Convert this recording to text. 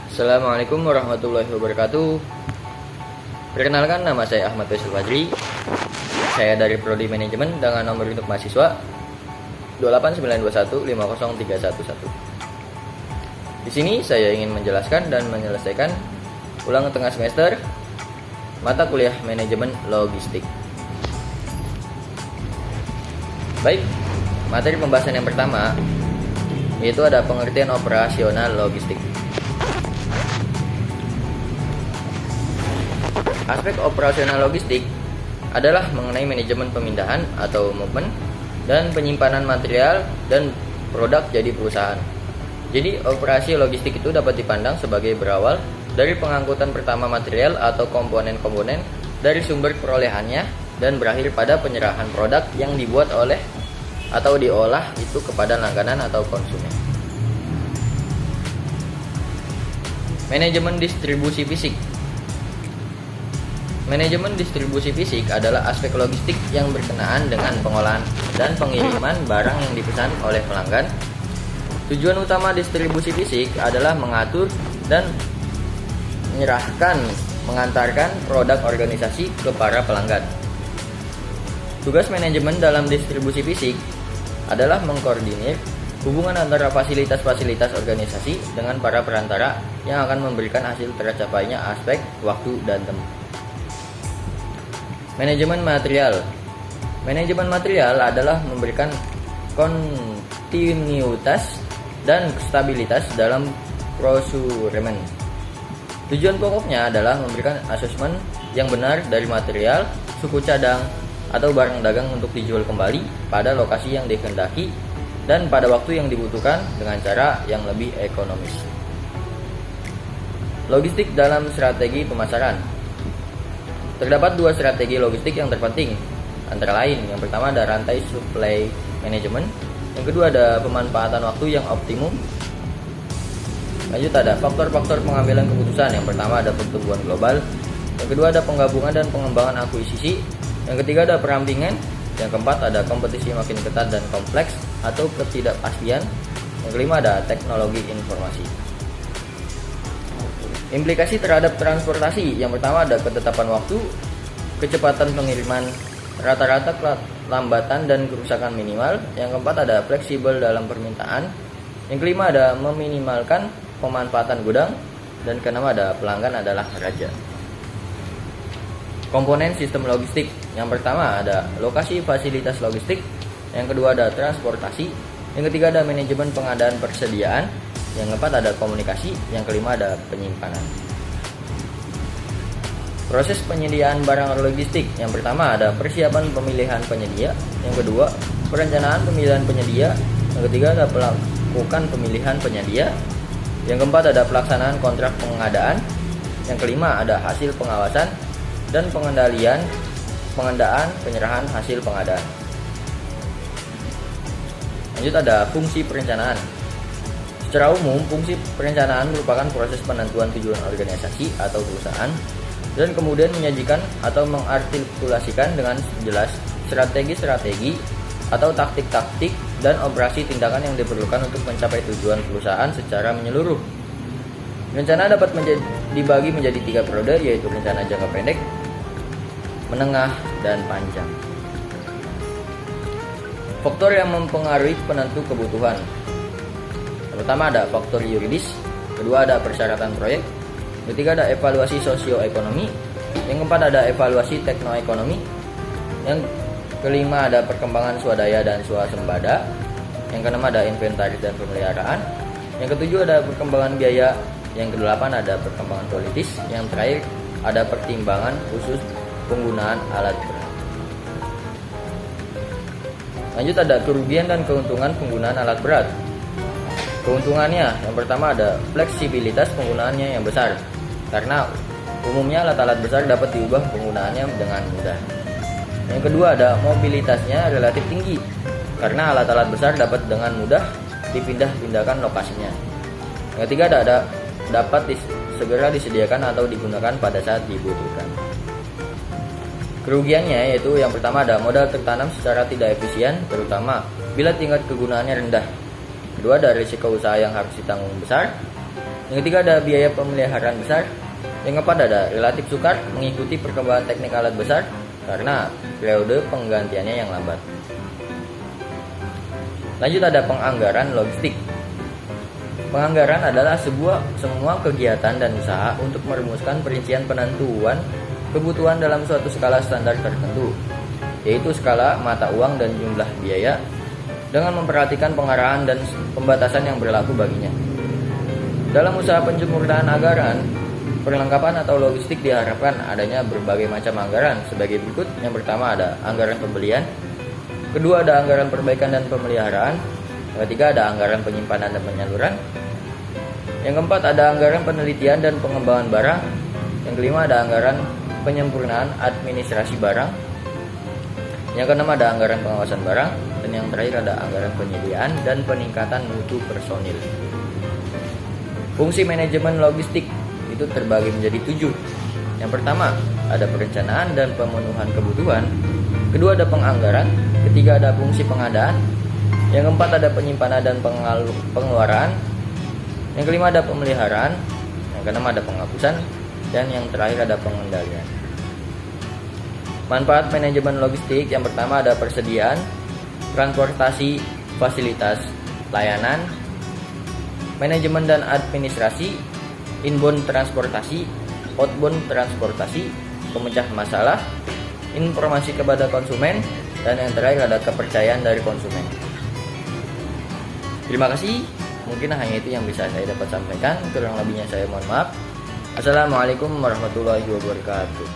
Assalamualaikum warahmatullahi wabarakatuh. Perkenalkan, nama saya Ahmad Faisal Fadri. Saya dari Prodi Manajemen dengan nomor untuk mahasiswa 289215031. Di sini saya ingin menjelaskan dan menyelesaikan ulang tengah semester mata kuliah Manajemen Logistik. Baik, materi pembahasan yang pertama yaitu ada pengertian operasional logistik. Aspek operasional logistik adalah mengenai manajemen pemindahan atau movement dan penyimpanan material dan produk jadi perusahaan. Jadi operasi logistik itu dapat dipandang sebagai berawal dari pengangkutan pertama material atau komponen-komponen dari sumber perolehannya dan berakhir pada penyerahan produk yang dibuat oleh atau diolah itu kepada langganan atau konsumen. Manajemen distribusi fisik. Manajemen distribusi fisik adalah aspek logistik yang berkenaan dengan pengolahan dan pengiriman barang yang dipesan oleh pelanggan. Tujuan utama distribusi fisik adalah mengatur dan mengantarkan produk organisasi ke para pelanggan. Tugas manajemen dalam distribusi fisik adalah mengkoordinir hubungan antara fasilitas-fasilitas organisasi dengan para perantara yang akan memberikan hasil tercapainya aspek waktu dan tempat. Manajemen material. Manajemen material adalah memberikan kontinuitas dan stabilitas dalam prosuremen. Tujuan pokoknya adalah memberikan asesmen yang benar dari material, suku cadang, atau barang dagang untuk dijual kembali pada lokasi yang dikehendaki dan pada waktu yang dibutuhkan dengan cara yang lebih ekonomis. Logistik dalam strategi pemasaran. Terdapat dua strategi logistik yang terpenting, antara lain yang pertama ada rantai supply management, yang kedua ada pemanfaatan waktu yang optimum. Lanjut ada faktor-faktor pengambilan keputusan, yang pertama ada pertumbuhan global, yang kedua ada penggabungan dan pengembangan akuisisi, yang ketiga ada perampingan, yang keempat ada kompetisi makin ketat dan kompleks atau ketidakpastian, yang kelima ada teknologi informasi. Implikasi terhadap transportasi, yang pertama ada ketetapan waktu, kecepatan pengiriman, rata-rata kelambatan dan kerusakan minimal, yang keempat ada fleksibel dalam permintaan, yang kelima ada meminimalkan pemanfaatan gudang, dan keenam ada pelanggan adalah raja. Komponen sistem logistik, yang pertama ada lokasi fasilitas logistik, yang kedua ada transportasi, yang ketiga ada manajemen pengadaan persediaan, yang keempat ada komunikasi, yang kelima ada penyimpanan. Proses penyediaan barang logistik, yang pertama ada persiapan pemilihan penyedia, yang kedua perencanaan pemilihan penyedia, yang ketiga ada melakukan pemilihan penyedia, yang keempat ada pelaksanaan kontrak pengadaan, yang kelima ada hasil pengawasan dan pengendalian penyerahan hasil pengadaan. Lanjut ada fungsi perencanaan. Secara umum, fungsi perencanaan merupakan proses penentuan tujuan organisasi atau perusahaan dan kemudian menyajikan atau mengartikulasikan dengan jelas strategi-strategi atau taktik-taktik dan operasi tindakan yang diperlukan untuk mencapai tujuan perusahaan secara menyeluruh. Rencana dapat dibagi menjadi 3 periode, yaitu rencana jangka pendek, menengah, dan panjang. Faktor yang mempengaruhi penentu kebutuhan. Pertama ada faktor yuridis, kedua ada persyaratan proyek, ketiga ada evaluasi sosioekonomi, yang keempat ada evaluasi teknoekonomi, yang kelima ada perkembangan swadaya dan swasembada, yang keenam ada inventaris dan pemeliharaan, yang ketujuh ada perkembangan biaya, yang kedelapan ada perkembangan politis, yang terakhir ada pertimbangan khusus penggunaan alat berat. Lanjut ada kerugian dan keuntungan penggunaan alat berat. Keuntungannya, yang pertama ada fleksibilitas penggunaannya yang besar, karena umumnya alat-alat besar dapat diubah penggunaannya dengan mudah. Yang kedua ada mobilitasnya relatif tinggi, karena alat-alat besar dapat dengan mudah dipindah-pindahkan lokasinya. Yang ketiga ada dapat segera disediakan atau digunakan pada saat dibutuhkan. Kerugiannya yaitu yang pertama ada modal tertanam secara tidak efisien, terutama bila tingkat kegunaannya rendah. Kedua, ada risiko usaha yang harus ditanggung besar. Yang ketiga ada biaya pemeliharaan besar. Yang keempat ada relatif sukar mengikuti perkembangan teknik alat besar karena periode penggantiannya yang lambat. Lanjut ada penganggaran logistik. Penganggaran adalah semua kegiatan dan usaha untuk merumuskan perincian penentuan kebutuhan dalam suatu skala standar tertentu, yaitu skala mata uang dan jumlah biaya, dengan memperhatikan pengarahan dan pembatasan yang berlaku baginya. Dalam usaha penyempurnaan anggaran, perlengkapan atau logistik diharapkan adanya berbagai macam anggaran sebagai berikut. Yang pertama ada anggaran pembelian, kedua ada anggaran perbaikan dan pemeliharaan, yang ketiga ada anggaran penyimpanan dan penyaluran, yang keempat ada anggaran penelitian dan pengembangan barang, yang kelima ada anggaran penyempurnaan administrasi barang, yang keenam ada anggaran pengawasan barang, dan yang terakhir ada anggaran penyediaan dan peningkatan mutu personil. Fungsi manajemen logistik itu terbagi menjadi 7. Yang pertama ada perencanaan dan pemenuhan kebutuhan, kedua ada penganggaran, ketiga ada fungsi pengadaan, yang keempat ada penyimpanan dan pengeluaran, yang kelima ada pemeliharaan, yang keenam ada penghapusan, dan yang terakhir ada pengendalian. Manfaat manajemen logistik yang pertama ada persediaan, transportasi, fasilitas, layanan, manajemen dan administrasi, inbound transportasi, outbound transportasi, pemecah masalah, informasi kepada konsumen, dan yang terakhir ada kepercayaan dari konsumen. Terima kasih. Mungkin hanya itu yang bisa saya dapat sampaikan. Kurang lebihnya saya mohon maaf. Assalamualaikum warahmatullahi wabarakatuh.